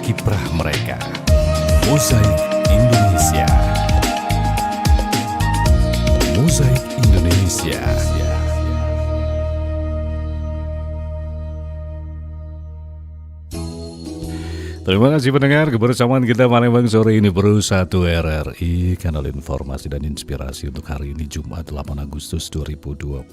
kiprah mereka. Mozaik Indonesia. Mozaik Indonesia. Terima kasih pendengar, kebersamaan kita Palembang sore ini Pro 1 RRI, kanal informasi dan inspirasi untuk hari ini Jumat 8 Agustus 2025.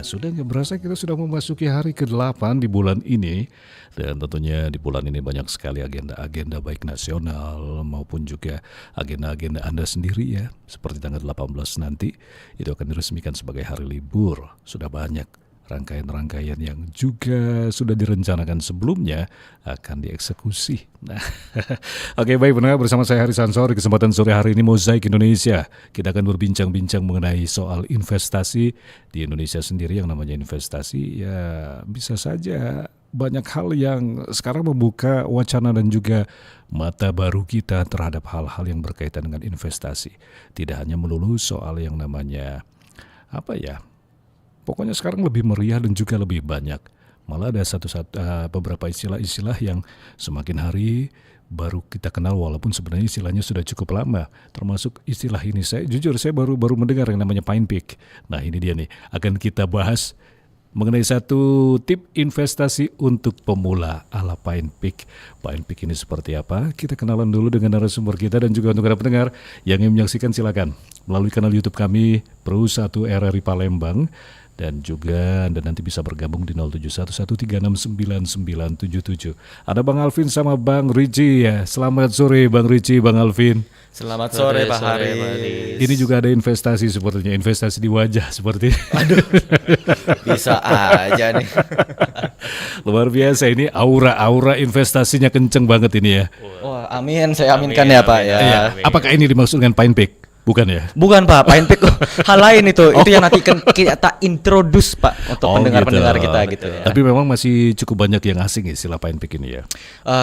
Sudah nggak berasa kita sudah memasuki hari ke-8 di bulan ini. Dan tentunya di bulan ini banyak sekali agenda-agenda baik nasional maupun juga agenda-agenda Anda sendiri ya. Seperti tanggal 18 nanti, itu akan diresmikan sebagai hari libur. Sudah banyak rangkaian-rangkaian yang juga sudah direncanakan sebelumnya akan dieksekusi. Nah, oke, baik pendengar, bersama saya Haris Ansor di kesempatan sore hari ini Mozaik Indonesia. Kita akan berbincang-bincang mengenai soal investasi di Indonesia sendiri. Yang namanya investasi ya bisa saja banyak hal yang sekarang membuka wacana dan juga mata baru kita terhadap hal-hal yang berkaitan dengan investasi. Tidak hanya melulu soal yang namanya pokoknya sekarang lebih meriah dan juga lebih banyak. Malah ada beberapa istilah-istilah yang semakin hari baru kita kenal walaupun sebenarnya istilahnya sudah cukup lama. Termasuk istilah ini saya baru mendengar yang namanya Pine Peak. Nah, ini dia nih, akan kita bahas mengenai satu tip investasi untuk pemula ala Pine Peak. Pine Peak ini seperti apa? Kita kenalan dulu dengan narasumber kita dan juga untuk Anda pendengar yang ingin menyaksikan silakan melalui kanal YouTube kami Pro 1 RRI Palembang. Dan juga Anda nanti bisa bergabung di 0711369977. Ada Bang Alvin sama Bang Ricci ya. Selamat sore Bang Ricci, Bang Alvin. Selamat sore Pak Haris. Ini juga ada investasi sepertinya, investasi di wajah seperti. Aduh, bisa aja nih. Luar biasa ini, aura investasinya kenceng banget ini ya. Wah, amin, saya aminkan ya Pak ya. Iya. Apakah ini dimaksud dengan Pine Peak? Bukan ya? Bukan Pak, Pine Peak hal lain itu. Itu yang nanti kita introduce Pak untuk pendengar-pendengar kita gitu ya. Tapi memang masih cukup banyak yang asing istilah Pine Peak ini ya.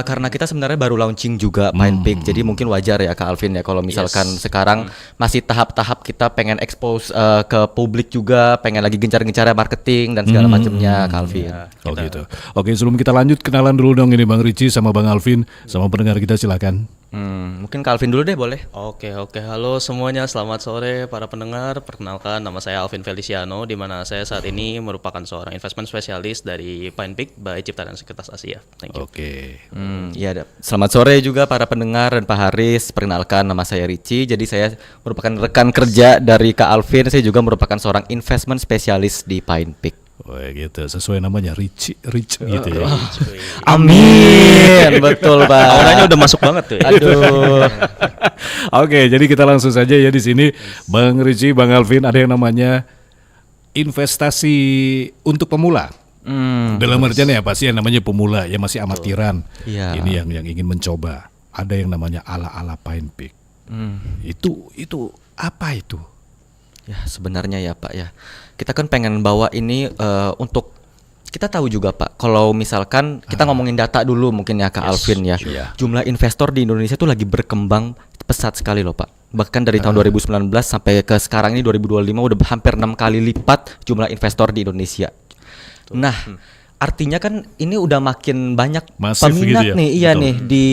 Karena kita sebenarnya baru launching juga Pine Peak. Jadi mungkin wajar ya Kak Alvin ya kalau misalkan sekarang masih tahap-tahap kita pengen expose ke publik juga, pengen lagi gencar-gencarnya marketing dan segala macamnya Kak Alvin. Gitu. Oke, sebelum kita lanjut kenalan dulu dong ini Bang Ricci sama Bang Alvin sama pendengar kita silakan. Mungkin Kak Alvin dulu deh boleh. Oke, halo semuanya, selamat sore para pendengar. Perkenalkan, nama saya Alvin Feliciano, di mana saya saat ini merupakan seorang investment spesialis dari Pine Peak by Cipta dan Sekuritas Asia. Thank you. Oke. Iya, selamat sore juga para pendengar dan Pak Haris. Perkenalkan, nama saya Ricci. Jadi saya merupakan rekan kerja dari Kak Alvin. Saya juga merupakan seorang investment spesialis di Pine Peak. Oh gitu, sesuai namanya Rich gitu ya. Amin, betul Pak. Auranya udah masuk banget tuh. Aduh. Oke, jadi kita langsung saja ya di sini, Bang Ricci, Bang Alvin, ada yang namanya investasi untuk pemula. Dalam artian ya pasti yang namanya pemula, ya masih amatiran. Iya. Ini yang ingin mencoba. Ada yang namanya ala-ala Pine Peak. Itu apa itu? Ya sebenarnya ya Pak ya, kita kan pengen bawa ini untuk kita tahu juga Pak, kalau misalkan kita ngomongin data dulu mungkin ya Kak Alvin ya, jumlah investor di Indonesia tuh lagi berkembang pesat sekali loh Pak. Bahkan dari tahun 2019 sampai ke sekarang ini 2025 udah hampir 6 kali lipat jumlah investor di Indonesia. Nah, artinya kan ini udah makin banyak Masif peminat gitu ya? nih, iya Betul. nih di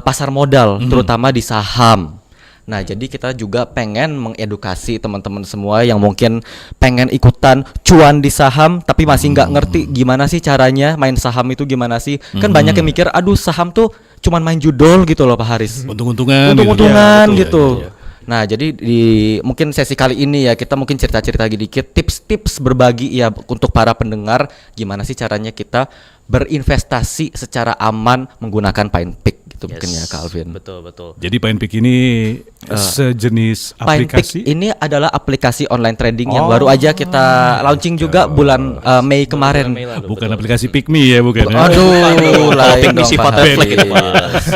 pasar modal, terutama di saham. Nah, jadi kita juga pengen mengedukasi teman-teman semua yang mungkin pengen ikutan cuan di saham tapi masih nggak ngerti gimana sih caranya main saham itu gimana sih. Kan banyak yang mikir, aduh saham tuh cuman main judol gitu loh Pak Haris. Untung-untungan gitu. Nah, jadi di mungkin sesi kali ini ya kita mungkin cerita-cerita dikit, tips-tips berbagi ya untuk para pendengar gimana sih caranya kita berinvestasi secara aman menggunakan Pine Peak gitu mungkin ya Kak Alvin. Betul. Jadi Pine Peak ini sejenis Pine Peak aplikasi. ini adalah aplikasi online trading yang baru aja kita launching juga bulan Mei kemarin. Bukan aplikasi Pick Me ya, bukan? Aduh, lain Pick Me dong, sifatnya Pak flag itu, Pak. Haris.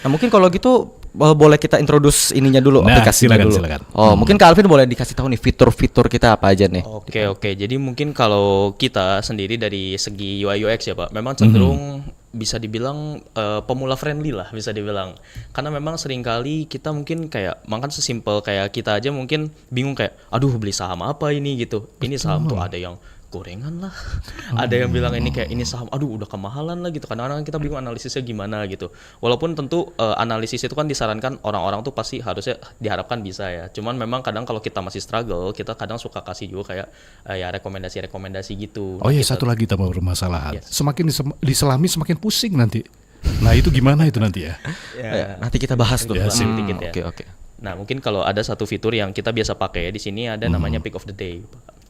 Nah, mungkin kalau gitu boleh kita introduce ininya dulu, Nah, aplikasinya silakan, dulu. silakan. Oh, mungkin Kak Alvin boleh dikasih tahu nih fitur-fitur kita apa aja nih. Oke. Jadi mungkin kalau kita sendiri dari segi UI UX ya Pak, memang cenderung bisa dibilang pemula friendly lah bisa dibilang. Karena memang seringkali kita mungkin kayak makan sesimpel kayak kita aja mungkin bingung kayak aduh beli saham apa ini gitu. Ini saham tuh ada yang gorengan lah. Ada yang bilang ini kayak ini saham, aduh udah kemahalan lah gitu. Kadang-kadang kita bingung analisisnya gimana gitu. Walaupun tentu analisis itu kan disarankan orang-orang tuh pasti harusnya diharapkan bisa ya. Cuman memang kadang kalau kita masih struggle, kita kadang suka kasih juga kayak ya rekomendasi-rekomendasi gitu. Oh iya, Kita- satu lagi tambah permasalahan. Yes. Semakin diselami semakin pusing nanti. Nah itu gimana itu nanti ya? Ya, nanti kita bahas tuh. Ya, sip. Dikit ya. Oke, oke. Nah, mungkin kalau ada satu fitur yang kita biasa pakai di sini ada namanya Pick of the Day.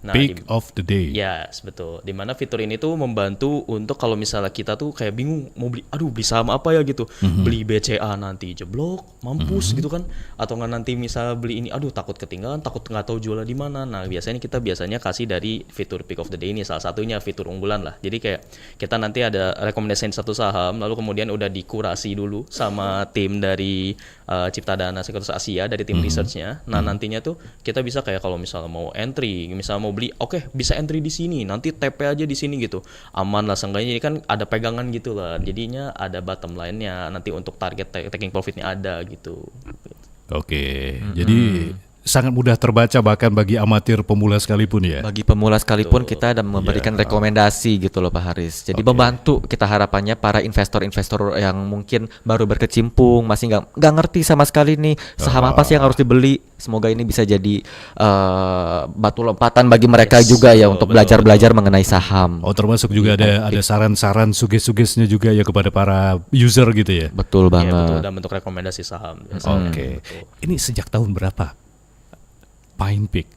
Nah, Pick of the day. ya, betul. Dimana fitur ini tuh membantu untuk kalau misalnya kita tuh kayak bingung mau beli, aduh beli saham apa ya gitu. Beli BCA nanti jeblok, mampus gitu kan. Atau nggak nanti misal beli ini, aduh takut ketinggalan, takut nggak tahu jualnya di mana. Nah, kita biasanya kasih dari fitur Pick of the Day ini salah satunya fitur unggulan lah. Jadi kayak kita nanti ada rekomendasi satu saham, lalu kemudian udah dikurasi dulu sama tim dari Ciptadana Sekuritas Asia dari tim researchnya. Nah, nantinya tuh kita bisa kayak kalau misalnya mau entry, misalnya mau beli, oke bisa entry di sini, nanti TP aja di sini gitu, aman lah seenggaknya. Ini kan ada pegangan gitu lah, jadinya ada bottom line-nya nanti untuk target taking profitnya ada gitu. Oke, jadi sangat mudah terbaca bahkan bagi amatir pemula sekalipun ya. Bagi pemula sekalipun kita ada memberikan rekomendasi gitu loh Pak Haris. Jadi membantu kita harapannya para investor-investor yang mungkin baru berkecimpung, masih nggak ngerti sama sekali nih saham apa sih yang harus dibeli. Semoga ini bisa jadi batu lompatan bagi mereka juga ya untuk belajar-belajar mengenai saham. Oh termasuk juga ada saran-saran suges-sugesnya juga ya kepada para user gitu ya. Betul Iya, betul, banget. dan bentuk rekomendasi saham biasanya. Oke, ini sejak tahun berapa? Pine Peak.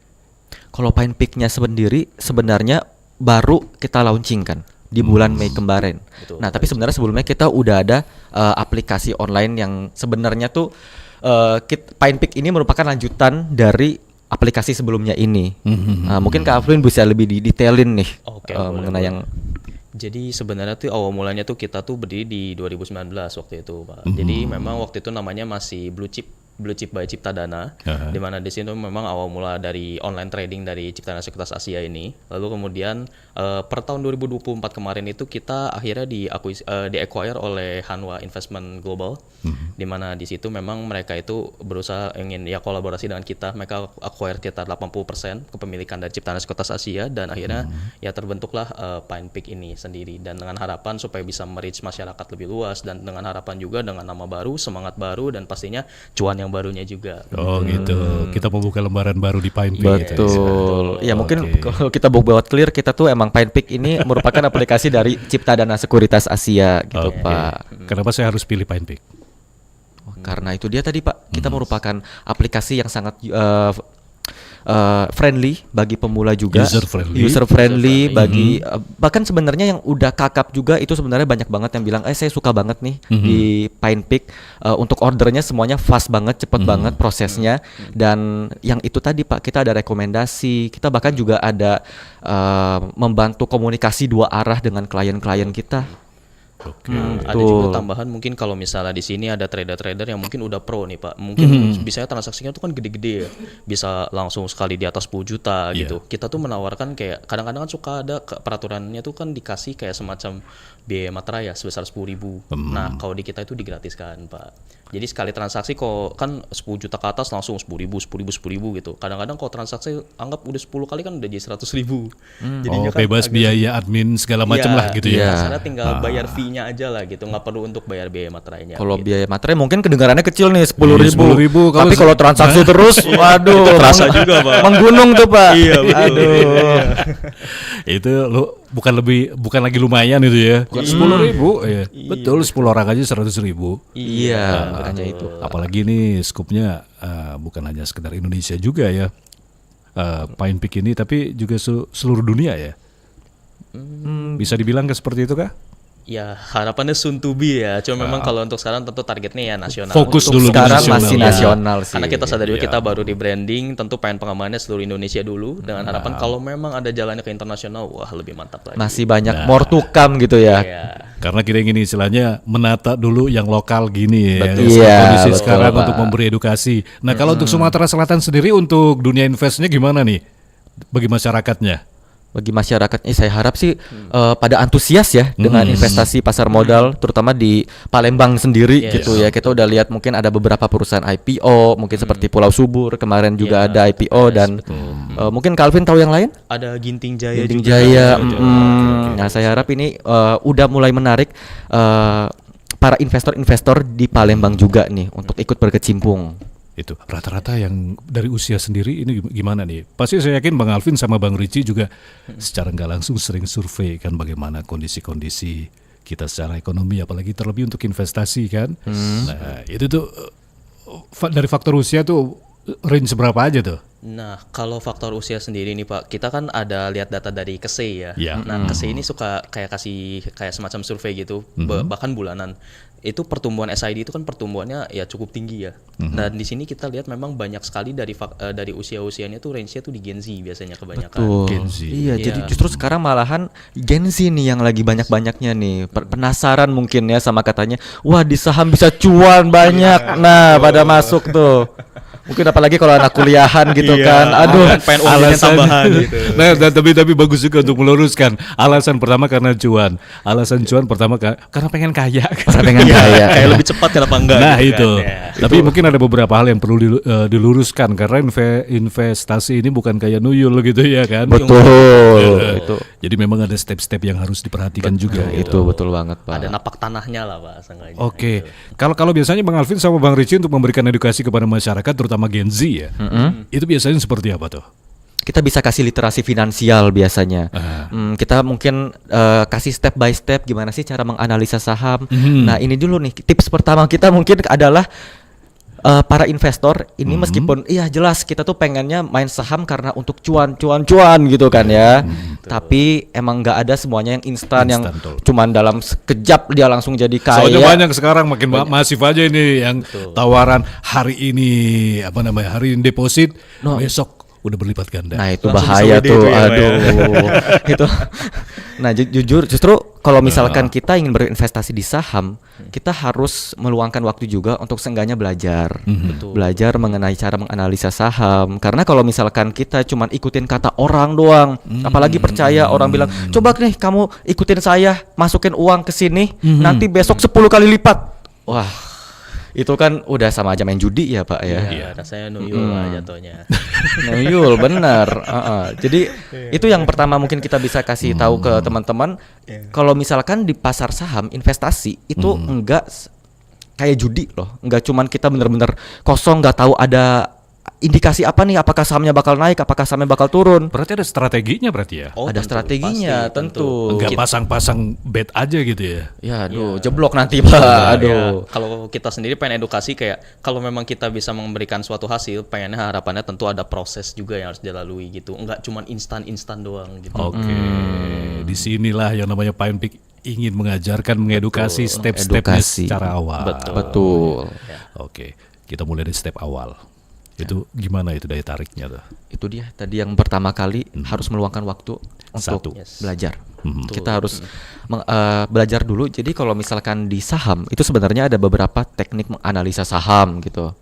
Kalau Pine Peak-nya sendiri sebenarnya baru kita launching kan di bulan Mei kemarin. Betul. Nah, tapi sebenarnya sebelumnya kita udah ada aplikasi online yang sebenarnya tuh Pine Peak ini merupakan lanjutan dari aplikasi sebelumnya ini. Nah, mungkin Kak Afrin bisa lebih didetailin nih Oke, boleh, mengenai boleh. yang Jadi sebenarnya tuh awal mulanya tuh kita tuh berdiri di 2019 waktu itu, Pak. Jadi memang waktu itu namanya masih Blue Chip by Ciptadana, di mana di sini memang awal mula dari online trading dari Ciptadana Sekuritas Asia ini. Lalu kemudian per tahun 2024 kemarin itu kita akhirnya di-acquire oleh Hanwha Investment Global, di mana di situ memang mereka itu berusaha ingin ya kolaborasi dengan kita. Mereka acquire sekitar 80% kepemilikan dari Ciptadana Sekuritas Asia, dan akhirnya ya terbentuklah Pine Peak ini sendiri, dan dengan harapan supaya bisa merich masyarakat lebih luas, dan dengan harapan juga dengan nama baru, semangat baru, dan pastinya cuan yang barunya juga. Oh gitu, kita membuka lembaran baru di Pine Peak. gitu ya. betul. Ya mungkin Oke. kalau kita buat clear, kita tuh emang Pine Peak ini merupakan aplikasi dari Ciptadana Sekuritas Asia gitu Oke. Pak. Kenapa saya harus pilih Pine Peak? Karena itu dia tadi Pak, kita merupakan aplikasi yang sangat friendly bagi pemula juga, User friendly. bagi bahkan sebenarnya yang udah kakap juga itu sebenarnya banyak banget yang bilang, saya suka banget nih di Pine Peak, untuk ordernya semuanya fast banget, cepet banget prosesnya, dan yang itu tadi Pak, kita ada rekomendasi, kita bahkan juga ada membantu komunikasi dua arah dengan klien-klien kita. Oke. Ada juga tambahan mungkin kalau misalnya di sini ada trader-trader yang mungkin udah pro nih Pak, mungkin biasanya transaksinya tuh kan gede-gede ya, bisa langsung sekali di atas 10 juta gitu. Kita tuh menawarkan kayak kadang-kadang kan suka ada peraturannya tuh kan dikasih kayak semacam biaya materai ya sebesar 10.000. Nah kalau di kita itu digratiskan Pak. Jadi sekali transaksi kok kan 10 juta ke atas langsung 10.000 gitu. Kadang-kadang kalau transaksi anggap udah 10 kali kan udah jadi 100.000. Jadinya kan Bebas agak biaya admin segala macam lah gitu ya. Iya. Sana tinggal bayar fee-nya aja lah gitu, nggak perlu untuk bayar biaya materainya. Kalau gitu. biaya materai mungkin kedengarannya kecil nih 10.000. Iya, 10.000, Tapi kalau transaksi terus, waduh, Itu terasa juga, Pak. menggunung tuh Pak. Iya, betul. Aduh. Itu lo bukan lagi lumayan itu ya. Bukan 10.000 ya. Betul, 10 orang aja 100.000. Iya, makanya itu. Apalagi ini skupnya bukan hanya sekedar Indonesia juga ya. Pine Peak ini tapi juga seluruh dunia ya. Bisa dibilang seperti itu kah? Ya harapannya soon to be ya. Cuma memang kalau untuk sekarang tentu targetnya ya nasional. Fokus Untuk dulu di sekarang nasional. masih Ya. nasional sih. Karena kita sadar juga Iya. kita baru di branding, tentu pengen pengembangannya seluruh Indonesia dulu. Dengan harapan kalau memang ada jalannya ke internasional, wah lebih mantap lagi. Masih banyak more to come gitu ya. Iya. Karena kita ingin istilahnya menata dulu yang lokal gini ya. Betul. Kondisi Iya, betul, sekarang Pak. untuk memberi edukasi. Nah kalau untuk Sumatera Selatan sendiri untuk dunia investnya gimana nih bagi masyarakatnya? bagi masyarakat. Saya harap sih pada antusias ya dengan investasi pasar modal, terutama di Palembang sendiri gitu ya. Kita udah lihat mungkin ada beberapa perusahaan IPO, mungkin seperti Pulau Subur kemarin juga ada IPO dan mungkin Calvin tahu yang lain? Ada Ginting Jaya Ginting juga. Jaya. Nah, saya harap ini udah mulai menarik para investor-investor di Palembang juga nih untuk ikut berkecimpung. Itu rata-rata yang dari usia sendiri ini gimana nih? Pasti saya yakin Bang Alvin sama Bang Richie juga secara nggak langsung sering survei kan bagaimana kondisi-kondisi kita secara ekonomi, apalagi terlebih untuk investasi kan. Nah itu tuh dari faktor usia tuh range berapa aja tuh? Nah, kalau faktor usia sendiri nih Pak, kita kan ada lihat data dari KSEI ya. Ya. Nah, KSEI ini suka kasih semacam survei gitu, bahkan bulanan. Itu pertumbuhan SID itu kan pertumbuhannya ya cukup tinggi ya. Dan di sini kita lihat memang banyak sekali dari usia-usianya tuh range-nya tuh di Gen Z biasanya kebanyakan. Betul. Gen Z. Iya, jadi justru sekarang malahan Gen Z nih yang lagi banyak-banyaknya nih. Penasaran mungkin ya sama katanya, wah di saham bisa cuan banyak. Nah, pada masuk tuh. Mungkin apalagi kalau anak kuliahan gitu kan. Aduh, pengen uangnya tambahan gitu. Nah, tapi bagus juga untuk meluruskan. Alasan pertama karena cuan. Alasan cuan pertama karena pengen kaya. karena pengen kaya. Kayak lebih cepat kenapa enggak Nah gitu itu. kan, ya. Tapi mungkin ada beberapa hal yang perlu diluruskan karena investasi ini bukan kayak nuyul gitu ya kan. Betul. Itu. Jadi memang ada step-step yang harus diperhatikan juga. Itu betul banget, Pak. Ada napak tanahnya lah Pak seenggaknya. Oke. Kalau biasanya Bang Alvin sama Bang Richie untuk memberikan edukasi kepada masyarakat terutama Gen Z ya. Itu biasanya seperti apa tuh? Kita bisa kasih literasi finansial biasanya. Kita mungkin kasih step by step gimana sih cara menganalisa saham. Nah, ini dulu nih tips pertama kita mungkin adalah para investor ini meskipun iya jelas kita tuh pengennya main saham karena untuk cuan gitu kan ya. Tapi emang nggak ada semuanya yang instan yang Betul. cuman dalam sekejap dia langsung jadi kaya. Soalnya banyak sekarang makin masif aja ini yang tawaran hari ini hari ini deposit, besok udah berlipat ganda. Nah, itu Langsung bahaya bisa tuh. WD itu ya, Pak, ya. Aduh. Itu. Nah, jujur justru kalau misalkan kita ingin berinvestasi di saham, kita harus meluangkan waktu juga untuk seenggaknya belajar. Belajar mengenai cara menganalisa saham. Karena kalau misalkan kita cuman ikutin kata orang doang, apalagi percaya orang bilang, "Coba nih kamu ikutin saya, masukin uang ke sini, nanti besok 10 kali lipat." Wah, itu kan udah sama aja main judi ya Pak ya. Iya, rasanya nuyul lah jatuhnya. Nuyul benar. Jadi itu yang pertama mungkin kita bisa kasih tahu ke teman-teman. Kalau misalkan di pasar saham investasi itu enggak kayak judi loh. Enggak cuman kita benar-benar kosong nggak tahu ada indikasi apa nih, apakah sahamnya bakal naik, apakah sahamnya bakal turun. Berarti ada strateginya berarti ya? Oh, Ada tentu, strateginya, pasti, tentu. Enggak pasang-pasang bet aja gitu ya? Ya aduh, jeblok nanti Pak. Aduh. Ya, kalau kita sendiri pengen edukasi kayak kalau memang kita bisa memberikan suatu hasil, pengennya harapannya tentu ada proses juga yang harus dilalui gitu. Enggak cuma instan doang gitu. Oke, disinilah yang namanya Pioneer ingin mengajarkan, mengedukasi step-stepnya Edukasi. secara awal. Betul. Oke, kita mulai dari step awal. Itu gimana itu daya tariknya tuh? Itu dia tadi yang pertama kali harus meluangkan waktu Satu. untuk belajar. Kita harus belajar dulu. Jadi kalau misalkan di saham itu sebenarnya ada beberapa teknik menganalisa saham gitu.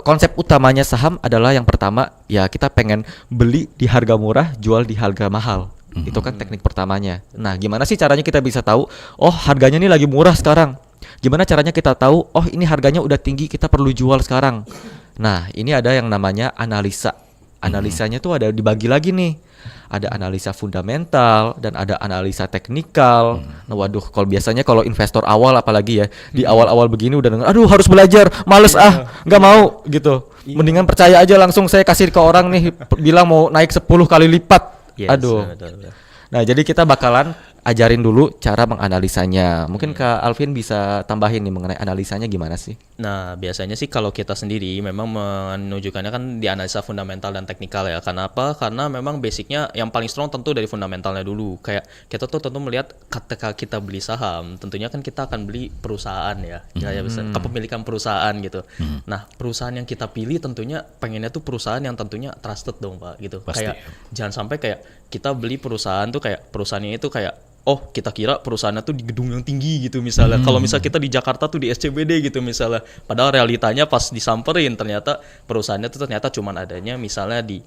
Konsep utamanya saham adalah yang pertama ya kita pengen beli di harga murah, jual di harga mahal. Itu kan teknik pertamanya. Nah, gimana sih caranya kita bisa tahu oh harganya ini lagi murah sekarang? Gimana caranya kita tahu oh ini harganya udah tinggi kita perlu jual sekarang? Nah, ini ada yang namanya analisa. Analisanya tuh ada dibagi lagi nih. Ada analisa fundamental dan ada analisa teknikal. Nah, waduh, kalau investor awal apalagi ya, di awal-awal begini udah denger, aduh harus belajar, males nggak mau gitu. Mendingan percaya aja langsung saya kasih ke orang nih bilang mau naik 10 kali lipat. Yes, Aduh. betul. Nah, jadi kita bakalan ajarin dulu cara menganalisanya. Mungkin Kak Alvin bisa tambahin nih mengenai analisanya gimana sih? Nah, biasanya sih kalau kita sendiri memang menunjukkannya kan di analisa fundamental dan teknikal ya. Kenapa? Karena memang basicnya yang paling strong tentu dari fundamentalnya dulu. Kayak kita tuh tentu melihat ketika kita beli saham, tentunya kan kita akan beli perusahaan ya. Ya bisa kepemilikan perusahaan gitu. Nah, perusahaan yang kita pilih tentunya pengennya tuh perusahaan yang tentunya trusted dong, Pak, gitu. Pasti. Kayak jangan sampai kayak kita beli perusahaan tuh kayak perusahaannya itu kayak oh kita kira perusahaannya tuh di gedung yang tinggi gitu misalnya. Kalau misal kita di Jakarta tuh di SCBD gitu misalnya. Padahal realitanya pas disamperin ternyata perusahaannya tuh ternyata cuman adanya misalnya di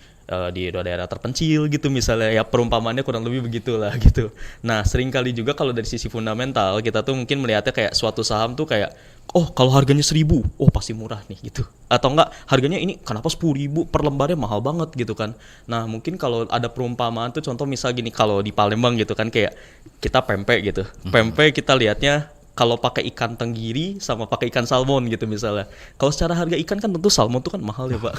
di daerah terpencil gitu misalnya, ya perumpamaannya kurang lebih begitulah gitu. Nah seringkali juga kalau dari sisi fundamental kita tuh mungkin melihatnya kayak suatu saham tuh kayak, oh kalau harganya 1.000, oh pasti murah nih gitu. Atau enggak harganya ini kenapa 10.000 per lembarnya mahal banget gitu kan. Nah mungkin kalau ada perumpamaan tuh contoh misal gini, kalau di Palembang gitu kan kayak kita pempek gitu. Pempek kita lihatnya kalau pakai ikan tenggiri sama pakai ikan salmon gitu misalnya. Kalau secara harga ikan kan tentu salmon tuh kan mahal ya Pak.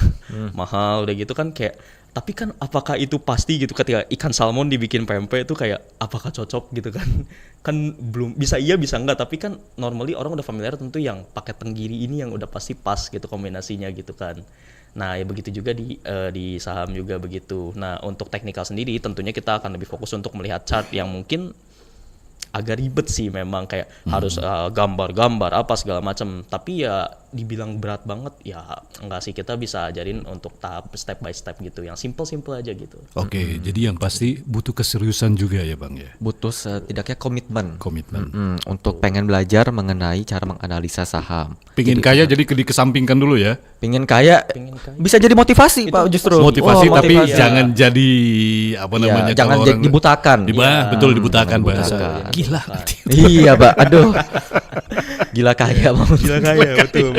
Mahal udah gitu kan kayak, tapi kan apakah itu pasti gitu ketika ikan salmon dibikin pempek itu kayak apakah cocok gitu kan. Kan belum, bisa iya bisa enggak, tapi kan normally orang udah familiar tentu yang pakai tenggiri ini yang udah pasti pas gitu kombinasinya gitu kan. Nah ya begitu juga di saham juga begitu. Nah untuk teknikal sendiri tentunya kita akan lebih fokus untuk melihat chart yang mungkin agak ribet sih memang, kayak harus gambar-gambar apa segala macam, tapi ya dibilang berat banget ya enggak sih, kita bisa ajarin untuk tahap step by step gitu yang simple aja gitu. Oke, jadi yang pasti butuh keseriusan juga ya Bang ya. Butuh setidaknya komitmen. Untuk Oh. pengen belajar mengenai cara menganalisa saham. Pingin kaya jadi dikesampingkan dulu ya. Pingin kaya, bisa jadi motivasi Pak justru. Motivasi, tapi motivasi. jangan jadi apa Iya, namanya, jangan kalau orang dibutakan. betul dibutakan bahasa. Dibutakan. Gila. Iya Pak, aduh. Gila kaya Bang. Gila kaya, betul.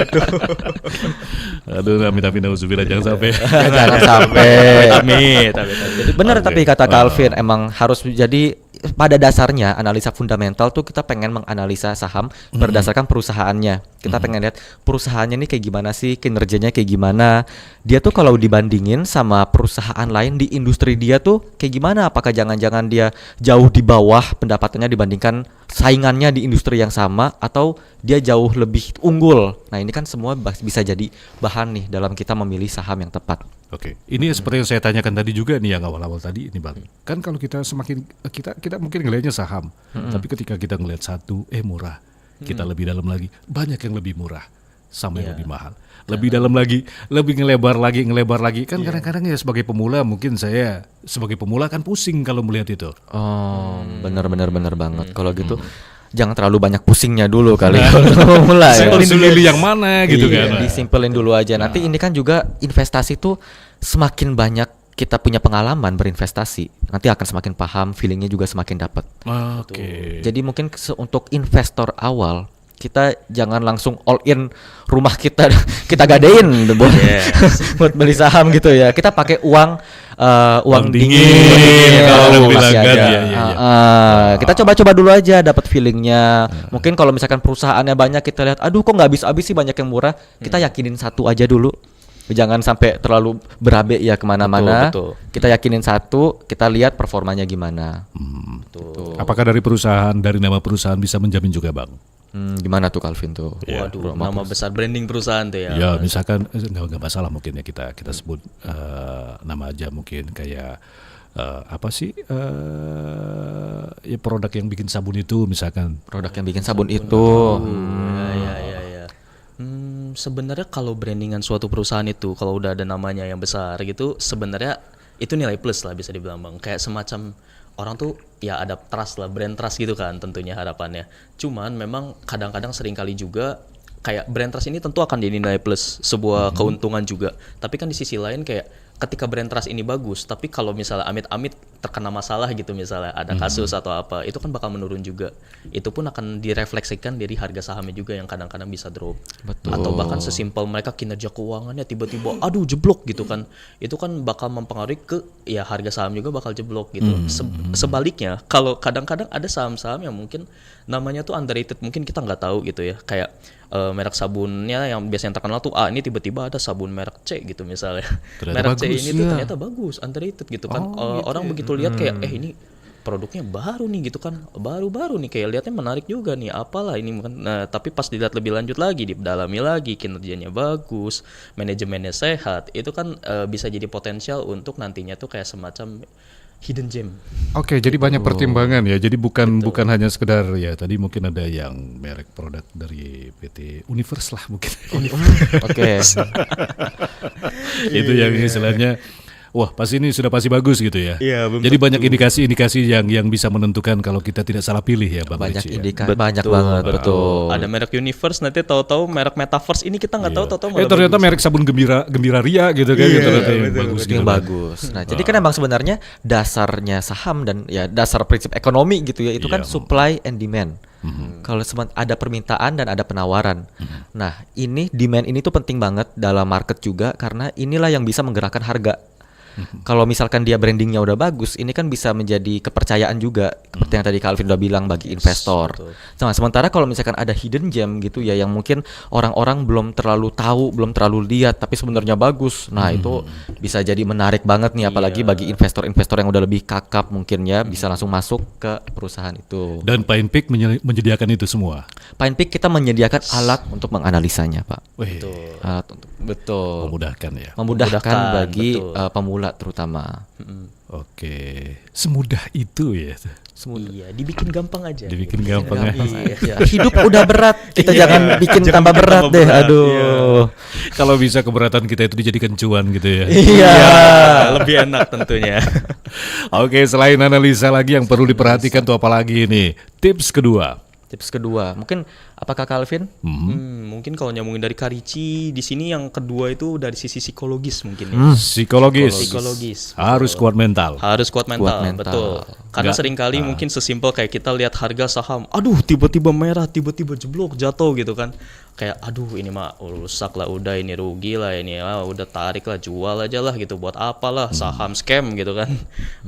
Aduh, amin nauzubillah, jangan sampai. Jangan sampai. Amit. Jadi benar Oke. tapi kata Calvin emang harus jadi pada dasarnya analisa fundamental tuh kita pengen menganalisa saham berdasarkan perusahaannya. Kita pengen lihat perusahaannya nih kayak gimana sih, kinerjanya kayak gimana. Dia tuh kalau dibandingin sama perusahaan lain di industri dia tuh kayak gimana? Apakah jangan-jangan dia jauh di bawah pendapatannya dibandingkan saingannya di industri yang sama, atau dia jauh lebih unggul? Nah, ini kan semua bisa jadi bahan nih dalam kita memilih saham yang tepat. Oke, ini seperti yang saya tanyakan tadi juga nih, yang awal-awal tadi ini Bang. Kan kalau kita semakin kita mungkin ngelihatnya saham, tapi ketika kita ngelihat satu murah, kita lebih dalam lagi, banyak yang lebih murah sama yang lebih mahal. Lebih dalam lagi, lebih ngelebar lagi. Kan kadang-kadang ya sebagai pemula, mungkin saya sebagai pemula kan pusing kalau melihat itu. Oh, benar banget. Kalau gitu jangan terlalu banyak pusingnya dulu kali kalau mulai. Saya harus milih yang mana gitu Iya, kan. disimpelin dulu aja. Nanti ini kan juga investasi tuh semakin banyak kita punya pengalaman berinvestasi, nanti akan semakin paham, feelingnya juga semakin dapat. Oke. Jadi mungkin untuk investor awal kita jangan langsung all in rumah kita gadein buat buat beli saham gitu ya. Kita pakai uang dingin kalau orang bilang masih kan, ada. iya. Kita coba-coba dulu aja dapat feelingnya. Mungkin kalau misalkan perusahaannya banyak, kita lihat aduh kok nggak habis-habis sih, banyak yang murah, kita yakinin satu aja dulu. Jangan sampai terlalu berabe ya kemana-mana. Betul. Kita yakinin satu, kita lihat performanya gimana. Apakah dari nama perusahaan bisa menjamin juga Bang? Gimana tuh Calvin tuh? Waduh, nama besar branding perusahaan tuh ya. Ya, misalkan nggak masalah mungkin ya, kita sebut nama aja mungkin kayak apa sih ya produk yang bikin sabun itu misalkan. Produk yang bikin sabun itu. Ya. Sebenarnya kalau brandingan suatu perusahaan itu kalau udah ada namanya yang besar gitu, sebenarnya itu nilai plus lah bisa dibilang Bang. Kayak semacam orang tuh ya ada trust lah, brand trust gitu kan tentunya harapannya. Cuman memang kadang-kadang seringkali juga kayak brand trust ini tentu akan jadi nilai plus, sebuah keuntungan juga. Tapi kan di sisi lain kayak ketika brand trust ini bagus, tapi kalau misalnya amit-amit terkena masalah gitu, misalnya ada kasus atau apa, itu kan bakal menurun juga. Itu pun akan direfleksikan dari harga sahamnya juga yang kadang-kadang bisa drop. Betul. Atau bahkan sesimpel mereka kinerja keuangannya tiba-tiba aduh jeblok gitu kan. Itu kan bakal mempengaruhi ke ya harga saham juga bakal jeblok gitu. Sebaliknya kalau kadang-kadang ada saham-saham yang mungkin namanya tuh underrated, mungkin kita nggak tahu gitu ya. Kayak merek sabunnya yang biasanya terkenal tuh ini tiba-tiba ada sabun merek C gitu misalnya. Ternyata Merek C bagus, ini tuh ternyata bagus, underrated gitu kan. Orang begitu lihat kayak ini produknya baru nih gitu kan, baru-baru nih, kayak lihatnya menarik juga nih, apalah ini. Nah, tapi pas dilihat lebih lanjut lagi, didalami lagi, kinerjanya bagus, manajemennya sehat, itu kan bisa jadi potensial untuk nantinya tuh kayak semacam hidden gem. Oke, jadi banyak pertimbangan ya. Jadi bukan hanya sekedar ya tadi mungkin ada yang merek produk dari PT Universe lah mungkin. Oke. Itu yang istilahnya wah pasti ini sudah pasti bagus gitu ya. Iya, belum Jadi tentu. banyak indikasi-indikasi yang bisa menentukan kalau kita tidak salah pilih ya Bang Banyak Richie ya. indikasi, banyak banget, betul. Ada merek Universe, nanti tahu-tahu merek Metaverse ini kita nggak tahu, tahu-tahu malah ternyata bagus. merek sabun gembira ria gitu kan, Iya, gitu, ternyata yang betul, bagus betul. gitu. Yang kan. bagus. Nah, jadi kan emang sebenarnya dasarnya saham dan ya dasar prinsip ekonomi gitu ya itu kan Iya. supply and demand. Kalau ada permintaan dan ada penawaran. Nah, ini demand ini tuh penting banget dalam market juga karena inilah yang bisa menggerakkan harga. Kalau misalkan dia brandingnya udah bagus, ini kan bisa menjadi kepercayaan juga, seperti yang tadi Kak Alvin udah bilang bagi investor. betul. Nah, sementara kalau misalkan ada hidden gem gitu ya, yang mungkin orang-orang belum terlalu tahu, belum terlalu lihat, tapi sebenarnya bagus. Nah, itu bisa jadi menarik banget nih, apalagi bagi investor-investor yang udah lebih kakap mungkin ya, bisa langsung masuk ke perusahaan itu. Dan Pine Peak menyediakan itu semua. Pine Peak kita menyediakan alat untuk menganalisanya, Pak. Wih, Alat untuk, betul. memudahkan ya. Memudahkan bagi betul. pemula terutama. Oke, semudah itu ya. Iya, dibikin gampang aja. Dibikin gampang ya. Ya, hidup udah berat, kita jangan bikin Jangan tambah bikin berat tambah deh. berat, Aduh. Kalau bisa keberatan kita itu dijadikan cuan gitu ya. Iya. Lebih enak tentunya. Oke, selain analisa lagi yang perlu diperhatikan tuh apalagi ini? Tips kedua. Tips kedua, mungkin apakah Kak Alvin? Mungkin kalau nyambungin dari Karici, di sini yang kedua itu dari sisi psikologis mungkin ya. Psikologis. Psikologis. Harus kuat mental. Harus kuat mental, Kuat mental. betul. Karena seringkali mungkin sesimpel kayak kita lihat harga saham, aduh tiba-tiba merah, tiba-tiba jeblok, jatuh gitu kan. Kayak aduh ini mah rusak lah, udah ini rugi lah, ini udah tarik lah, jual aja lah gitu, buat apalah saham scam gitu kan.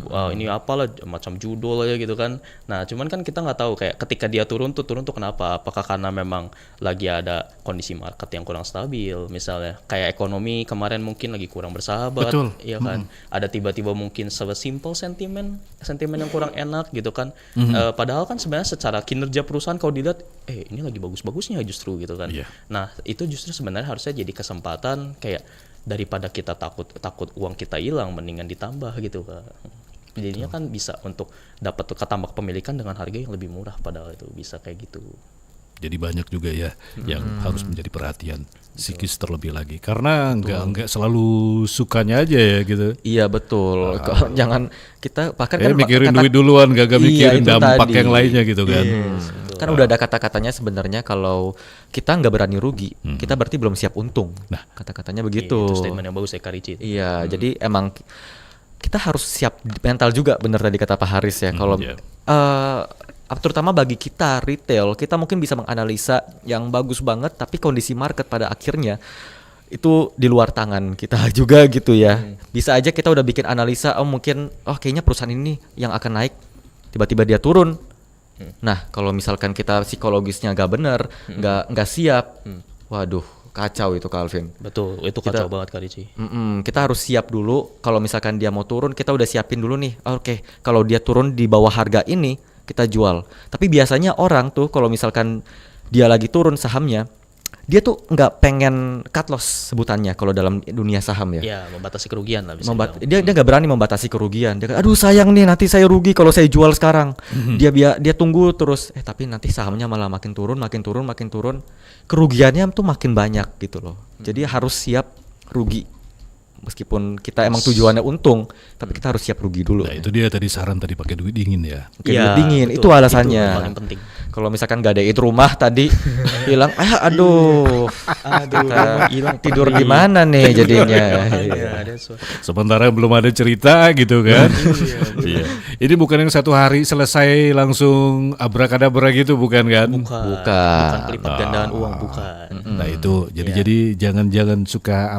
Wah, ini apalah macam judul aja gitu kan. Nah, cuman kan kita nggak tahu kayak ketika dia turun tuh kenapa? Apakah karena memang lagi ada kondisi market yang kurang stabil misalnya, kayak ekonomi kemarin mungkin lagi kurang bersahabat, Betul. ya kan. Ada tiba-tiba mungkin sesimpel sentimen yang kurang enak gitu kan. Padahal kan sebenarnya secara kinerja perusahaan kalau dilihat ini lagi bagus-bagusnya justru gitu kan. Iya. Nah, itu justru sebenarnya harusnya jadi kesempatan kayak daripada kita takut uang kita hilang mendingan ditambah gitu kan. Jadinya kan bisa untuk dapat ketambah kepemilikan dengan harga yang lebih murah, padahal itu bisa kayak gitu. Jadi banyak juga ya yang harus menjadi perhatian psikis terlebih lagi karena nggak selalu sukanya aja ya gitu. Iya betul. Jangan kita bahkan Mikirin kata- duit duluan, gak Iya, mikirin itu dampak tadi. yang lainnya gitu kan. Kan udah ada kata-katanya sebenarnya kalau kita nggak berani rugi, kita berarti belum siap untung. Nah. Kata-katanya begitu. Itu statement yang bagus ya Karici. Iya, jadi emang kita harus siap mental juga, bener tadi kata Pak Haris ya. Kalau iya. terutama bagi kita retail, kita mungkin bisa menganalisa yang bagus banget, tapi kondisi market pada akhirnya itu di luar tangan kita juga gitu ya. Bisa aja kita udah bikin analisa, mungkin kayaknya perusahaan ini yang akan naik, tiba-tiba dia turun. Nah, kalau misalkan kita psikologisnya nggak bener, nggak siap, waduh kacau itu Kak Alvin. Betul, itu kacau banget Karici. Kita harus siap dulu. Kalau misalkan dia mau turun, kita udah siapin dulu nih. Oke, kalau dia turun di bawah harga ini, kita jual. Tapi biasanya orang tuh kalau misalkan dia lagi turun sahamnya, dia tuh nggak pengen cut loss sebutannya kalau dalam dunia saham ya. Ya, membatasi kerugian lah bisa bilang. Dia nggak berani membatasi kerugian. Dia aduh sayang nih nanti saya rugi kalau saya jual sekarang. Dia tunggu terus tapi nanti sahamnya malah makin turun. Kerugiannya tuh makin banyak gitu loh. Jadi harus siap rugi. Meskipun kita emang tujuannya untung, tapi kita harus siap rugi dulu. Nah itu dia tadi saran tadi pakai duit dingin ya. Pakai Iya, duit dingin betul. itu alasannya. Itu paling penting. Kalau misalkan nggak ada rumah tadi hilang, kita hilang tidur di mana nih jadinya? Iya, ada Sementara belum ada cerita gitu kan. Iya. Ini bukan yang satu hari selesai langsung abrakadabra gitu bukan kan? bukan pelipat gandaan uang, bukan. Nah itu jadi jangan suka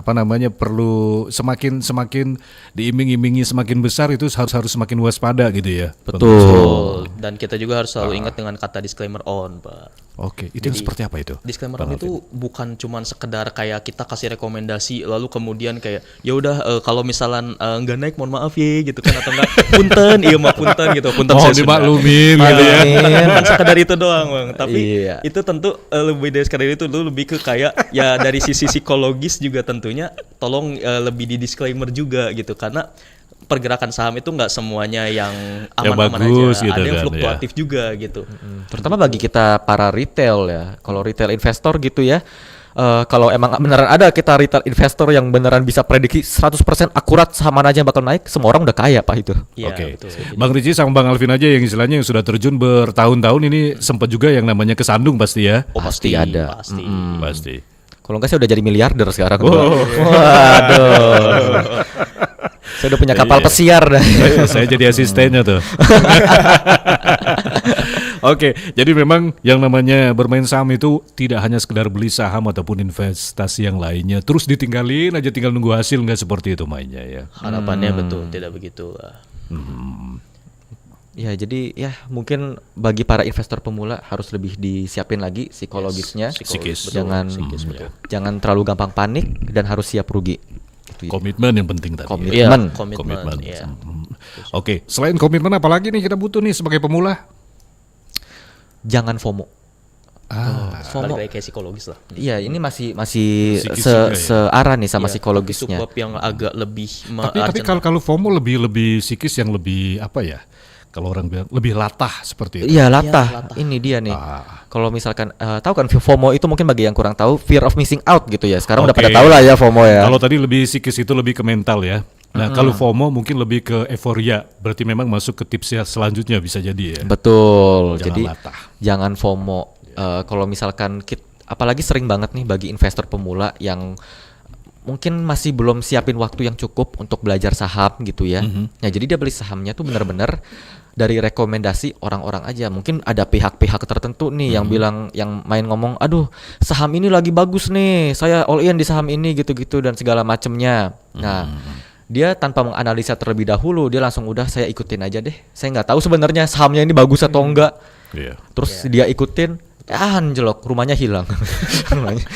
perlu semakin diiming-imingi semakin besar itu harus semakin waspada gitu ya. Betul. Dan kita juga harus selalu ingat dengan kata disclaimer on, Pak. Oke, itu yang seperti apa itu? Disclaimer on itu bukan cuman sekedar kayak kita kasih rekomendasi lalu kemudian kayak ya udah kalau misalan nggak naik mohon maaf ya gitu kan, atau enggak punten punten gitu, punten saya sudah. Dimaklumin gitu ya. Bukan sekedar itu doang, Bang. Tapi Iya. itu tentu lebih dari sekedar itu, lu lebih ke kayak ya dari sisi psikologis juga tentunya tolong lebih di disclaimer juga gitu, karena pergerakan saham itu nggak semuanya yang aman-aman bagus aja, gitu ada yang kan, fluktuatif juga gitu. Terutama bagi kita para retail ya. Kalau retail investor gitu ya, kalau emang beneran ada kita retail investor yang beneran bisa prediksi 100% akurat saham mana aja yang bakal naik, semua orang udah kaya Pak itu. Iya, Oke, betul. Bang Riji sama Bang Alvin aja yang istilahnya yang sudah terjun bertahun-tahun ini sempat juga yang namanya kesandung pasti ya. Oh, Pasti ada. Pasti. Pasti. Kalau enggak saya udah jadi miliarder sekarang. Oh. Waduh. Saya udah punya kapal pesiar dah. Saya jadi asistennya tuh. Oke, jadi memang yang namanya bermain saham itu tidak hanya sekedar beli saham ataupun investasi yang lainnya, terus ditinggalin aja tinggal nunggu hasil, nggak seperti itu mainnya ya. Harapannya betul tidak begitu. Ya, jadi ya mungkin bagi para investor pemula harus lebih disiapin lagi psikologisnya. Psikis. Jangan terlalu gampang panik dan harus siap rugi. Itu ya. Komitmen yang penting tadi. Komitmen. ya. Komitmen. Iya. Oke, selain komitmen apalagi nih kita butuh nih sebagai pemula? Jangan FOMO. Balik lagi kayak psikologis lah. Iya, ini masih Psikis juga ya. searah nih sama Iya, psikologisnya. tapi yang agak lebih Tapi kalau FOMO lebih psikis yang lebih apa ya? Kalau orang bilang lebih latah seperti itu. Iya, latah. Ini dia nih. Kalau misalkan tahu kan FOMO itu mungkin bagi yang kurang tahu fear of missing out gitu ya. Sekarang udah Oke. pada tahu lah ya FOMO ya. Kalau tadi lebih psikis itu lebih ke mental ya. Nah, kalau FOMO mungkin lebih ke euforia. Berarti memang masuk ke tipsnya selanjutnya bisa jadi ya. Betul. Jangan Jadi latah. jangan FOMO. Kalau misalkan apalagi sering banget nih bagi investor pemula yang mungkin masih belum siapin waktu yang cukup untuk belajar saham gitu ya. Nah, jadi dia beli sahamnya tuh benar-benar dari rekomendasi orang-orang aja. Mungkin ada pihak-pihak tertentu nih yang bilang, yang main ngomong, aduh saham ini lagi bagus nih, saya all in di saham ini gitu-gitu dan segala macemnya. Nah, dia tanpa menganalisa terlebih dahulu, dia langsung udah saya ikutin aja deh. Saya nggak tahu sebenarnya sahamnya ini bagus atau enggak. Iya. Terus dia ikutin, anjlok, rumahnya hilang.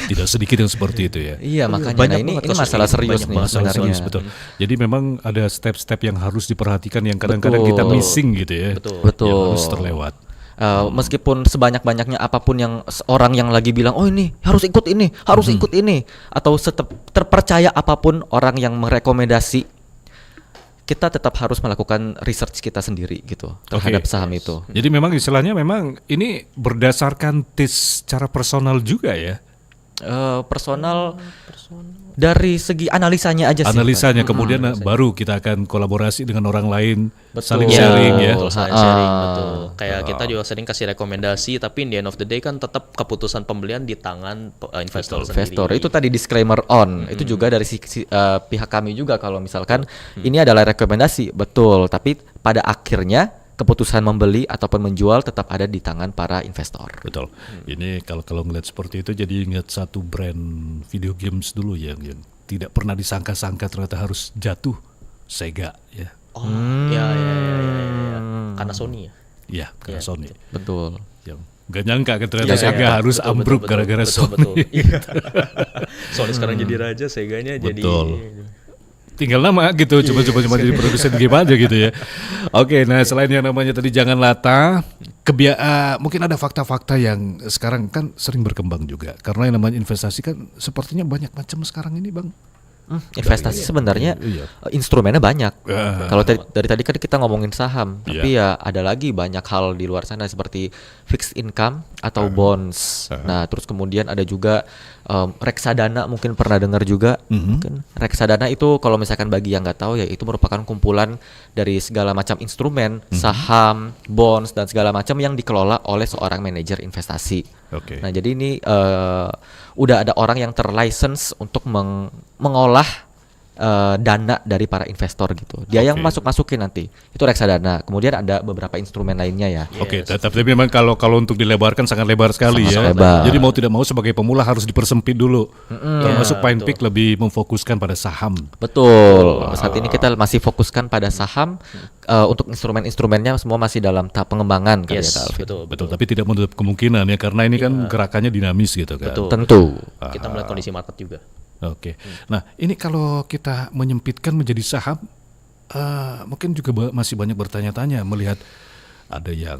Tidak sedikit yang seperti itu ya. Iya, makanya banyak ini banget masalah kasus serius banyak nih banget Masalah sebenarnya. serius, betul. Jadi memang ada step-step yang harus diperhatikan yang kadang-kadang kita Betul. missing gitu ya. Betul. Yang harus terlewat. Meskipun sebanyak-banyaknya apapun yang orang yang lagi bilang, oh ini harus ikut ini, harus ikut ini, atau terpercaya apapun orang yang merekomendasi, kita tetap harus melakukan research kita sendiri gitu terhadap saham itu. Jadi memang istilahnya memang ini berdasarkan tes secara personal juga ya. Personal dari segi analisanya aja sih. Analisanya kemudian baru kita akan kolaborasi dengan orang lain, saling Betul. sharing ya. Betul, saling sharing, betul. Kayak kita juga sering kasih rekomendasi, tapi in the end of the day kan tetap keputusan pembelian di tangan investor Investor sendiri. itu tadi disclaimer on itu juga dari pihak kami juga kalau misalkan ini adalah rekomendasi betul, tapi pada akhirnya keputusan membeli ataupun menjual tetap ada di tangan para investor. Betul. Ini kalau ngeliat seperti itu jadi ingat satu brand video games dulu yang tidak pernah disangka-sangka ternyata harus jatuh, Sega ya. Oh, ya. Karena Sony ya. Iya, karena Sony. Betul. Yang gak nyangka kan ternyata Iya, Sega harus betul, ambruk betul, gara-gara betul, Sony. betul. Iya. Sony sekarang jadi raja, Seganya jadi Betul. Tinggal nama gitu, cuma jadi produsen game aja gitu ya. Oke, nah selain yang namanya tadi jangan latah, mungkin ada fakta-fakta yang sekarang kan sering berkembang juga. Karena yang namanya investasi kan sepertinya banyak macam sekarang ini, Bang. Investasi sebenarnya Iya. instrumennya banyak. Ah. Kalau dari tadi kan kita ngomongin saham, Iya. tapi ya ada lagi banyak hal di luar sana seperti fixed income atau bonds. Nah, terus kemudian ada juga reksadana, mungkin pernah dengar juga. Mungkin reksadana itu kalau misalkan bagi yang nggak tahu ya itu merupakan kumpulan dari segala macam instrumen, saham, bonds dan segala macam yang dikelola oleh seorang manajer investasi. Oke. Nah, jadi ini udah ada orang yang terlicense untuk mengolah dana dari para investor gitu. Dia yang masukin nanti. Itu reksadana. Kemudian ada beberapa instrumen lainnya ya. Oke, tapi memang kalau untuk dilebarkan sangat lebar sekali Sangat ya. lebar. Jadi mau tidak mau sebagai pemula harus dipersempit dulu. Termasuk Pine Peak lebih memfokuskan pada saham. Betul. Saat ini kita masih fokuskan pada saham. Untuk instrumen-instrumennya semua masih dalam tahap pengembangan kan ya, Yes, Kak Alvin? Betul, tapi tidak menutup kemungkinan ya karena ini kan gerakannya dinamis gitu kan. Betul. Tentu. Kita melihat kondisi market juga. Oke. Nah, ini kalau kita menyempitkan menjadi saham, mungkin juga masih banyak bertanya-tanya melihat ada yang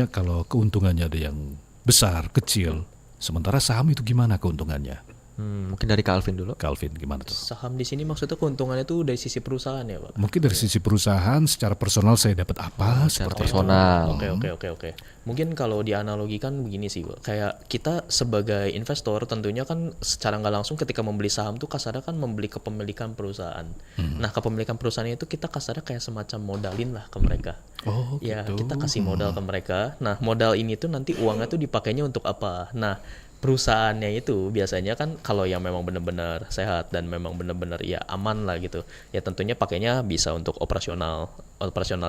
kalau keuntungannya ada yang besar, kecil. Sementara saham itu gimana keuntungannya? Mungkin dari Kak Alvin dulu. Calvin gimana tuh? Saham di sini maksudnya keuntungannya tuh dari sisi perusahaan ya, Pak? Mungkin dari sisi perusahaan secara personal saya dapat apa seperti itu. Personal. Oke. Mungkin kalau dianalogikan begini sih, Pak. Kayak kita sebagai investor tentunya kan secara nggak langsung ketika membeli saham tuh kasarnya kan membeli kepemilikan perusahaan. Nah, kepemilikan perusahaan itu kita kasarnya kayak semacam modalin lah ke mereka. Oh, Ya, gitu. kita kasih modal ke mereka. Nah, modal ini tuh nanti uangnya tuh dipakainya untuk apa? Nah, perusahaannya itu biasanya kan kalau yang memang benar-benar sehat dan memang benar-benar ya aman lah gitu. Ya tentunya pakainya bisa untuk operasional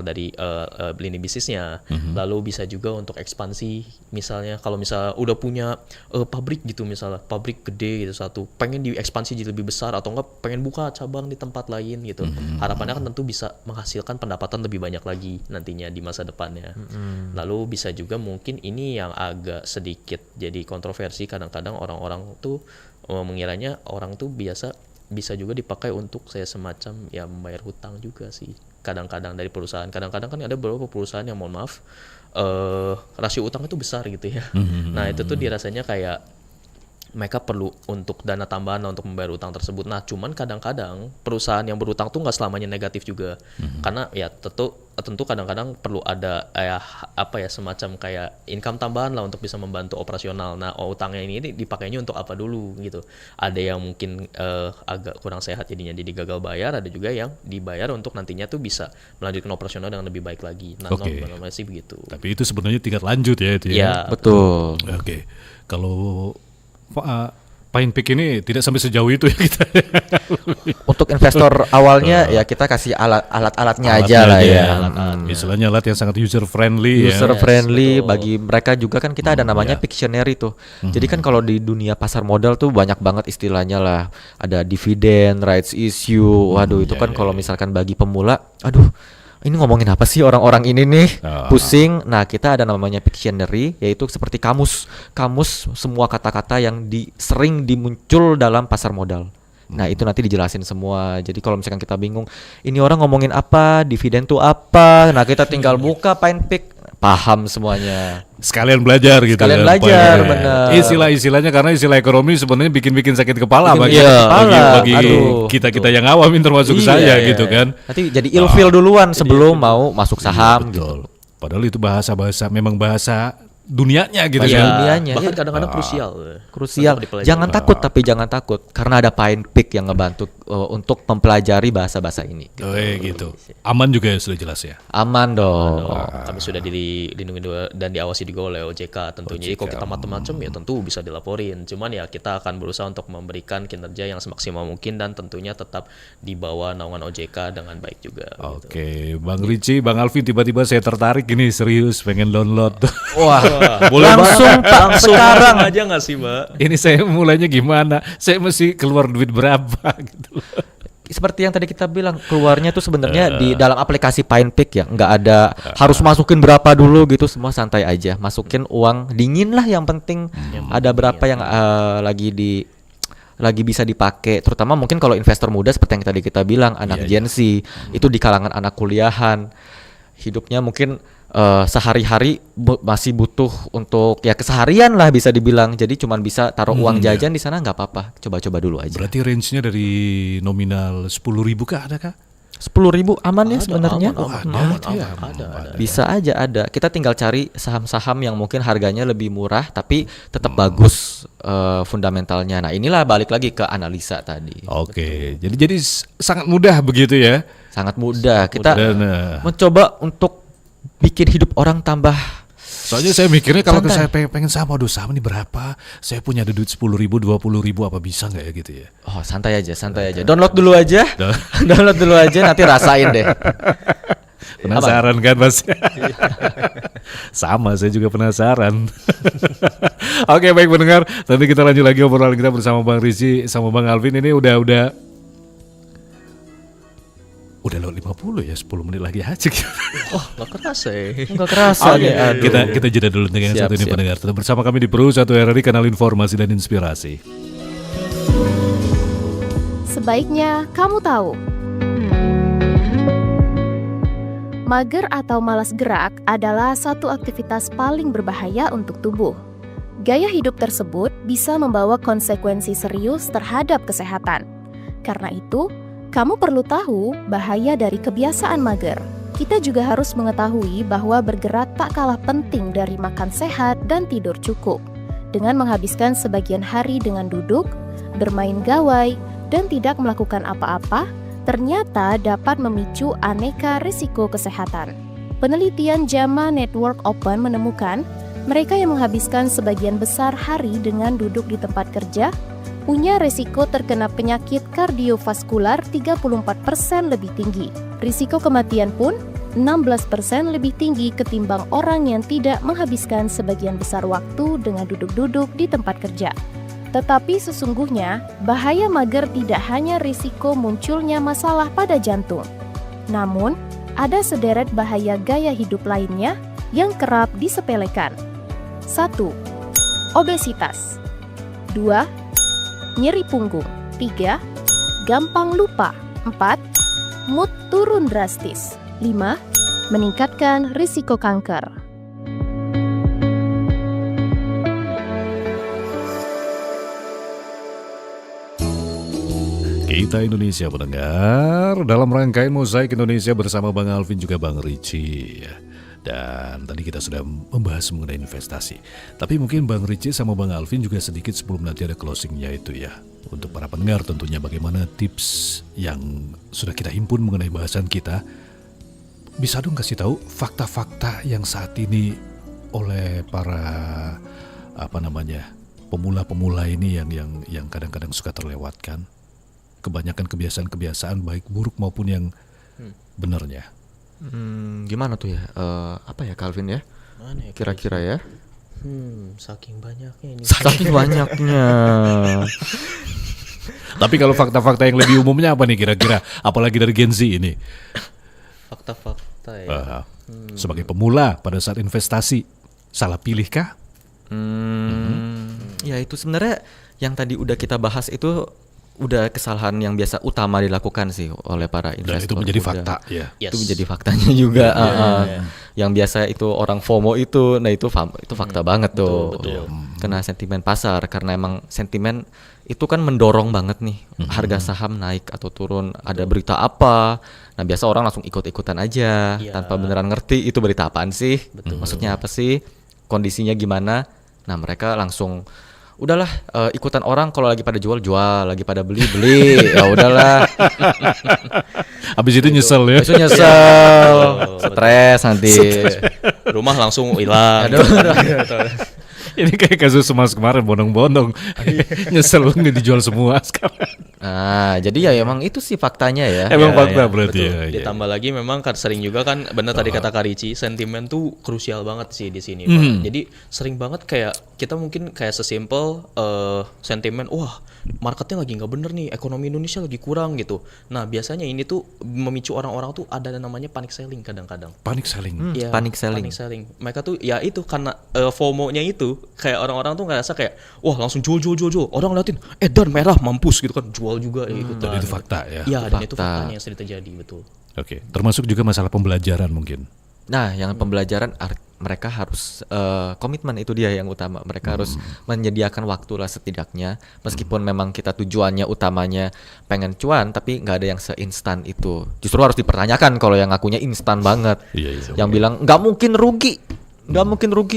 dari lini bisnisnya. Lalu bisa juga untuk ekspansi. Misalnya kalau misalnya udah punya pabrik gitu, misalnya pabrik gede gitu satu, pengen diekspansi jadi lebih besar atau enggak pengen buka cabang di tempat lain gitu. Harapannya kan tentu bisa menghasilkan pendapatan lebih banyak lagi nantinya di masa depannya. Lalu bisa juga mungkin ini yang agak sedikit jadi kontroversi, kadang-kadang orang-orang tuh mengiranya orang tuh bisa juga dipakai untuk saya semacam ya membayar hutang juga sih. Kadang-kadang dari perusahaan, kadang-kadang kan ada beberapa perusahaan yang mohon maaf rasio utang itu besar gitu ya. Nah itu tuh dirasanya kayak mereka perlu untuk dana tambahan untuk membayar utang tersebut. Nah, cuman kadang-kadang perusahaan yang berutang tuh nggak selamanya negatif juga, karena ya tentu kadang-kadang perlu ada semacam kayak income tambahan lah untuk bisa membantu operasional. Nah, utangnya ini dipakainya untuk apa dulu gitu. Ada yang mungkin agak kurang sehat jadinya jadi gagal bayar, ada juga yang dibayar untuk nantinya tuh bisa melanjutkan operasional dengan lebih baik lagi. Nah, normalnya sih begitu. Tapi itu sebenarnya tingkat lanjut ya itu ya. Ya, Betul. Oke. Kalau Pine Peak ini tidak sampai sejauh itu ya kita. Untuk investor awalnya ya kita kasih alat-alatnya aja lah ya. Istilahnya alat yang sangat user friendly ya. User friendly betul. bagi mereka juga kan kita ada namanya Pictionary tuh. Jadi kan kalau di dunia pasar modal tuh banyak banget istilahnya lah. Ada dividen, rights issue. Waduh itu kan kalau misalkan bagi pemula, aduh ini ngomongin apa sih orang-orang ini nih, pusing. Nah kita ada namanya Pictionary, yaitu seperti kamus semua kata-kata yang sering dimuncul dalam pasar modal. Nah itu nanti dijelasin semua. Jadi kalau misalkan kita bingung, ini orang ngomongin apa, dividen tuh apa, nah kita tinggal buka Pine Peak, paham semuanya. Sekalian belajar gitu. Sekalian kan, belajar, Pine Peak. bener. Istilahnya karena istilah ekonomi sebenarnya bikin sakit kepala bagi kita yang awam termasuk saya gitu kan. Nanti jadi ilfeel duluan sebelum mau masuk saham Betul. gitu. Padahal itu bahasa memang bahasa dunianya gitu Bahasa kan. dunianya. Bahkan Iya. kadang-kadang krusial. Krusial. Untuk dipelajari. Jangan takut karena ada Pine Peak yang ngebantu untuk mempelajari bahasa-bahasa ini. Oh, gitu. Aman juga ya sudah jelas ya. Aman dong. Kami sudah dilindungi dan diawasi juga oleh OJK tentunya. Jadi kalau kita macam-macam ya tentu bisa dilaporin. Cuman ya kita akan berusaha untuk memberikan kinerja yang semaksimal mungkin dan tentunya tetap di bawah naungan OJK dengan baik juga. Oke, Bang Ricci, Bang Alvin tiba-tiba saya tertarik ini serius pengen download. Wah, Boleh langsung banget. Pak Langsung sekarang. aja nggak sih, Mbak? Ini saya mulainya gimana? Saya mesti keluar duit berapa gitu loh. Seperti yang tadi kita bilang, keluarnya tuh sebenarnya di dalam aplikasi Pine Peak ya, nggak ada harus masukin berapa dulu gitu, semua santai aja, masukin uang dingin lah yang penting ada berapa yang lagi bisa dipakai, terutama mungkin kalau investor muda seperti yang tadi kita bilang, anak Gen Z, itu di kalangan anak kuliahan, hidupnya mungkin sehari-hari masih butuh untuk ya keseharian lah bisa dibilang, jadi cuman bisa taruh uang jajan di sana nggak apa-apa, coba-coba dulu aja. Berarti range-nya dari nominal 10.000 kah ada kah? 10.000 aman ya sebenarnya. Ada. Bisa aja ada. Kita tinggal cari saham-saham yang mungkin harganya lebih murah tapi tetap bagus fundamentalnya. Nah, inilah balik lagi ke analisa tadi. Oke, jadi sangat mudah begitu ya. Sangat mudah. Kita Dan, mencoba untuk bikin hidup orang tambah. soalnya saya mikirnya kalau Santai. saya pengen saham, aduh saham ini berapa? Saya punya ada duit 10.000, 20.000 apa bisa nggak ya gitu ya? Oh, santai aja. Download dulu aja. Download dulu aja nanti rasain deh. Penasaran kan Mas? Sama, saya juga penasaran. Oke, baik pendengar, nanti kita lanjut lagi obrolan kita bersama Bang Ricci sama Bang Alvin. Ini udah lewat 50 ya, 10 menit lagi aja. Oh, nggak kerasa ya. Enggak kerasa nih. Aduh. Kita jeda dulu dengan yang Siap, satu ini siap. pendengar. Tetap bersama kami di Pro 1 RRI, kanal informasi dan inspirasi. Sebaiknya kamu tahu. Mager atau malas gerak adalah satu aktivitas paling berbahaya untuk tubuh. Gaya hidup tersebut bisa membawa konsekuensi serius terhadap kesehatan. Karena itu, kamu perlu tahu bahaya dari kebiasaan mager. Kita juga harus mengetahui bahwa bergerak tak kalah penting dari makan sehat dan tidur cukup. Dengan menghabiskan sebagian hari dengan duduk, bermain gawai, dan tidak melakukan apa-apa, ternyata dapat memicu aneka risiko kesehatan. Penelitian JAMA Network Open menemukan mereka yang menghabiskan sebagian besar hari dengan duduk di tempat kerja punya risiko terkena penyakit kardiovaskular 34% lebih tinggi. Risiko kematian pun 16% lebih tinggi ketimbang orang yang tidak menghabiskan sebagian besar waktu dengan duduk-duduk di tempat kerja. Tetapi sesungguhnya, bahaya mager tidak hanya risiko munculnya masalah pada jantung. Namun, ada sederet bahaya gaya hidup lainnya yang kerap disepelekan. 1. Obesitas. 2. Nyeri punggung. 3. Gampang lupa. 4. Mood turun drastis. 5. Meningkatkan risiko kanker. Kita Indonesia pendengar, dalam rangkaian Mozaik Indonesia bersama Bang Alvin juga Bang Richie. Dan tadi kita sudah membahas mengenai investasi. Tapi mungkin Bang Richie sama Bang Alvin juga sedikit sebelum nanti ada closingnya itu ya. Untuk para pendengar tentunya bagaimana tips yang sudah kita himpun mengenai bahasan kita. Bisa dong kasih tahu fakta-fakta yang saat ini oleh para pemula-pemula ini yang kadang-kadang suka terlewatkan. Kebanyakan kebiasaan-kebiasaan baik buruk maupun yang benarnya. Gimana tuh ya? Apa ya Calvin ya? Mana ya Kira-kira ya? Saking banyaknya ini. Saking banyaknya. Tapi kalau fakta-fakta yang lebih umumnya apa nih kira-kira? Apalagi dari Gen Z ini. Fakta-fakta ya. Sebagai pemula pada saat investasi, salah pilihkah? Ya itu sebenarnya yang tadi udah kita bahas itu udah kesalahan yang biasa utama dilakukan sih oleh para Dan investor. itu menjadi Udah. fakta ya. Yes. Itu menjadi faktanya juga. Yang biasa itu orang FOMO itu, nah itu fakta banget tuh. Betul. Kena sentimen pasar karena emang sentimen itu kan mendorong banget nih harga saham naik atau turun. Ada berita apa? Nah biasa orang langsung ikut-ikutan aja Iya. tanpa beneran ngerti itu berita apaan sih? Maksudnya apa sih? Kondisinya gimana? Nah mereka langsung udahlah ikutan orang, kalau lagi pada jual, lagi pada beli, ya udahlah. Habis itu nyesel ya. Besok nyesel, stres nanti. Rumah langsung hilang. Ini kayak kasus Mas kemarin bondong-bondong. Nyesel nggak dijual semua sekarang. Nah, jadi ya emang itu sih faktanya ya. Emang Ya, fakta ya, berarti betul. ya. Ditambah lagi memang sering juga kan benar tadi kata Kak Ricci, sentimen tuh krusial banget sih di sini, Pak. Jadi sering banget kayak kita mungkin kayak sesimpel sentimen, wah marketnya lagi nggak bener nih, ekonomi Indonesia lagi kurang gitu. Nah biasanya ini tuh memicu orang-orang tuh ada namanya panic selling kadang-kadang. Panic selling. Iya, panic selling. Mereka tuh ya itu karena FOMO-nya itu kayak orang-orang tuh ngerasa kayak wah langsung jual. Orang liatin dan merah mampus gitu kan, jual juga gitu. Dan itu fakta ya. Iya, dan itu Fakta. faktanya yang sering terjadi, betul. Oke, termasuk juga masalah pembelajaran mungkin. Nah, yang pembelajaran mereka harus komitmen, itu dia yang utama. Mereka harus menyediakan waktu lah setidaknya. Meskipun memang kita tujuannya utamanya pengen cuan, tapi nggak ada yang seinstan itu. Justru harus dipertanyakan kalau yang ngakunya instan banget. Iya. Yang bilang nggak mungkin rugi,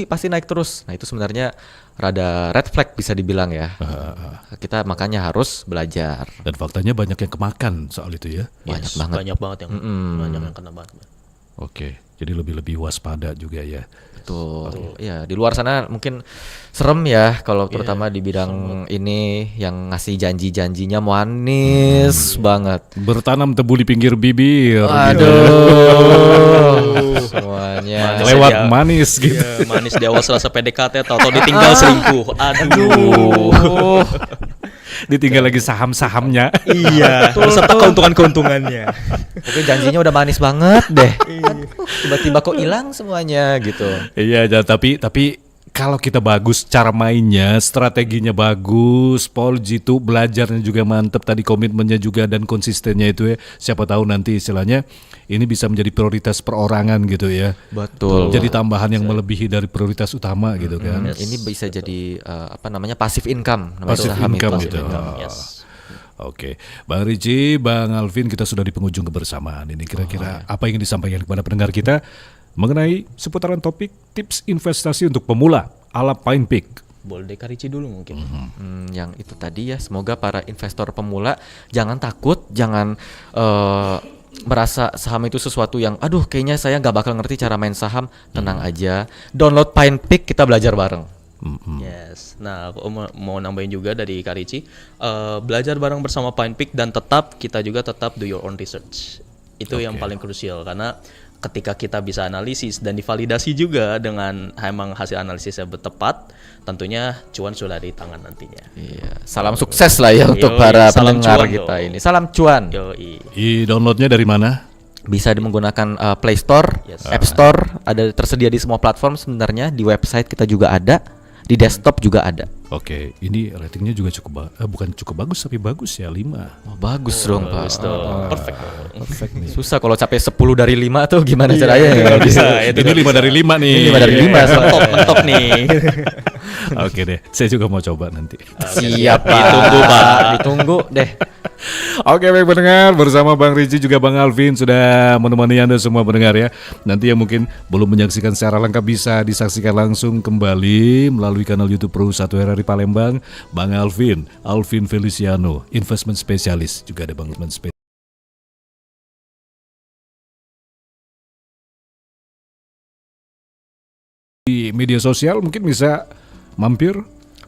pasti naik terus. Nah itu sebenarnya rada red flag bisa dibilang ya. Kita makanya harus belajar. Dan faktanya banyak yang kemakan soal itu ya. Banyak banget. Banyak yang kena banget. Oke, jadi lebih waspada juga ya. Betul. Ya, di luar sana mungkin serem ya kalau terutama di bidang ini yang ngasih janji-janjinya manis banget. Bertanam tebu di pinggir bibir. Aduh. Semuanya. Lewat manis gitu. Iya, manis di awal selasa PDKT atau ditinggal selingkuh. Aduh. Ditinggal lagi saham-sahamnya. Iya, beserta keuntungan-keuntungannya. Oke, janjinya udah manis banget deh. Tiba-tiba kok hilang semuanya gitu. Iya, tapi kalau kita bagus cara mainnya, strateginya bagus, Paul Jitu belajarnya juga mantep, tadi komitmennya juga dan konsistennya itu ya. Siapa tahu nanti istilahnya ini bisa menjadi prioritas perorangan gitu ya. Betul. Jadi tambahan yang melebihi dari prioritas utama gitu kan. Ini bisa jadi passive income namanya Passive saham income itu. gitu. Oke, Bang Ricci, Bang Alvin, kita sudah di penghujung kebersamaan ini. Kira-kira apa yang disampaikan kepada pendengar kita mengenai seputaran topik tips investasi untuk pemula ala Pine Peak? Boleh deh Kak Ricci dulu mungkin. Yang itu tadi ya, semoga para investor pemula jangan takut, jangan merasa saham itu sesuatu yang aduh kayaknya saya nggak bakal ngerti cara main saham. Tenang aja, download Pine Peak, kita belajar bareng. Yes. Nah, aku mau nambahin juga dari Kak Ricci, belajar bareng bersama Pine Peak dan kita juga tetap do your own research. Itu yang paling krusial karena ketika kita bisa analisis dan divalidasi juga dengan emang hasil analisisnya tepat, tentunya cuan sudah di tangan nantinya. Iya, salam sukses lah ya untuk Yoi, para salam pendengar cuan kita dong. ini. Salam cuan. Yoi. Downloadnya dari mana? Bisa menggunakan Play Store, Yes. App Store, ada tersedia di semua platform sebenarnya. Di website kita juga ada, di desktop juga ada. Oke, ini ratingnya juga bukan cukup bagus tapi bagus ya, 5. Oh, bagus dong Pak. Bagus dong. Perfect. Perfect nih. Susah kalau capek 10 dari 5 tuh gimana Iya, caranya? nggak bisa. Itu Ini 5 dari 5 nih. Ini 5 dari 5. Mentok nih. Oke deh, saya juga mau coba nanti. Siap Pak. Ditunggu, Pak. Ditunggu deh. Oke, baik pendengar, bersama Bang Ricci juga Bang Alvin sudah menemani Anda semua pendengar ya. Nanti yang mungkin belum menyaksikan secara lengkap bisa disaksikan langsung kembali melalui kanal YouTube Pro 1 RRI Palembang. Bang Alvin Feliciano, investment specialist, juga ada Bang Investment Specialist di media sosial, mungkin bisa mampir.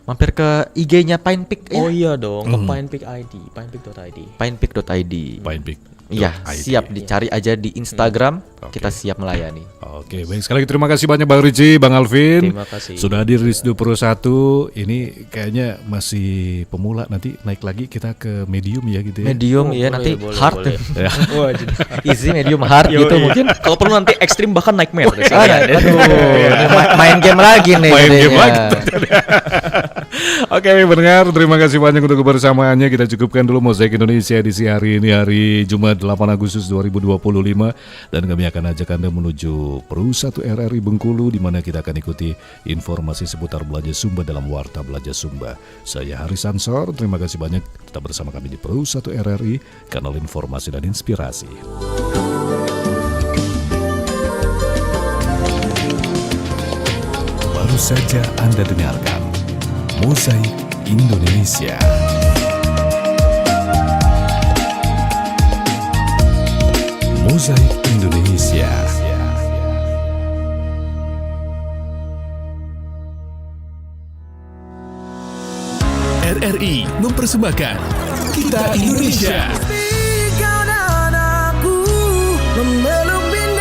Mampir ke IG-nya Pine Peak ya. Oh iya dong, ke Pine Peak ID, pinepeak.id. Pinepeak.id. Pine Peak. Iya, siap dicari aja di Instagram. Kita siap melayani. Oke, baik, sekali lagi terima kasih banyak Bang Ricci, Bang Alvin. Terima kasih. Sudah hadir di Studio Pro 1. Ini kayaknya masih pemula, nanti naik lagi kita ke medium ya gitu ya. Medium ya, boleh, nanti boleh, hard. boleh. Ya. Wah, jadi Easy, medium, hard Yoi. gitu mungkin. Kalau perlu nanti ekstrim bahkan nightmare. Main game lagi nih. Main gedenya. game lagi. Oke, pendengar, terima kasih banyak untuk kebersamaannya. Kita cukupkan dulu Mozaik Indonesia edisi hari ini, hari Jumat 8 Agustus 2025, dan kami akan ajak Anda menuju Pro 1 RRI Bengkulu, di mana kita akan ikuti informasi seputar Belanja Sumba dalam Warta Belanja Sumba. Saya Haris Ansor, terima kasih banyak tetap bersama kami di Pro 1 RRI, kanal informasi dan inspirasi. Baru saja Anda dengarkan Mozaik Indonesia. Mozaik Indonesia. RRI mempersembahkan Kita Indonesia.